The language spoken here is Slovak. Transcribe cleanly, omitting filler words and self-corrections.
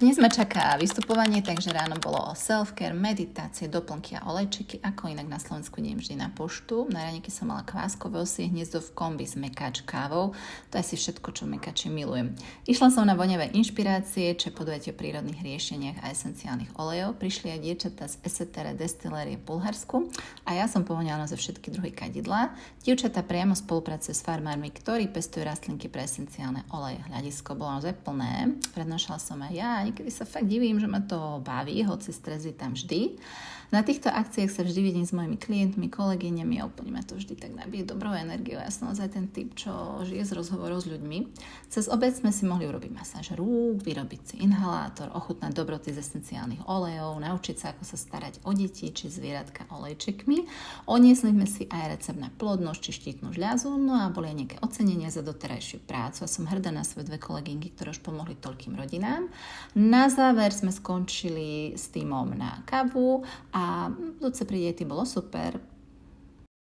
Dnes ma čaká vystupovanie, takže ráno bolo o self-care, meditácie, doplnky a olejčiky, ako inak na Slovensku idem vždy na poštu. Na raňajky som mala kváskové osie hniezdo v kombi s mekáč kávou. To je asi všetko, čo mekáči milujem. Išla som na voňavé inšpirácie, čo podujete o prírodných riešeniach a esenciálnych olejov. Prišli aj dievčatá z Esetere destilérie v Bulharsku a ja som povoňala za všetky druhy kadidla. Dievčatá priamo spolupracujú s farmármi, ktorí pestujú rastlinky pre esenciálne oleje. Hľadisko bolo naozaj plné. Prednášala som aj ja. Niekedy sa fakt divím, že ma to baví, hoci stres je tam vždy. Na týchto akciách sa vždy vidím s mojimi klientmi, kolegyňami a úplne ma to vždy tak nabije dobrou energiou. Ja som naozaj ten typ, čo žije z rozhovorov s ľuďmi. Cez obed sme si mohli urobiť masáž rúk, vyrobiť si inhalátor, ochutnať dobroty z esenciálnych olejov, naučiť sa, ako sa starať o deti či zvieratka olejčekmi. Oniesli sme si aj recept na plodnosť či štítnu žľazu, no a boli aj nejaké ocenenia za doterajšiu prácu. A som hrdá na svoje dve kolegynky, ktoré už pomohli toľkým rodinám. Na záver sme skončili s týmom na kávu a budúce pri diety bolo super.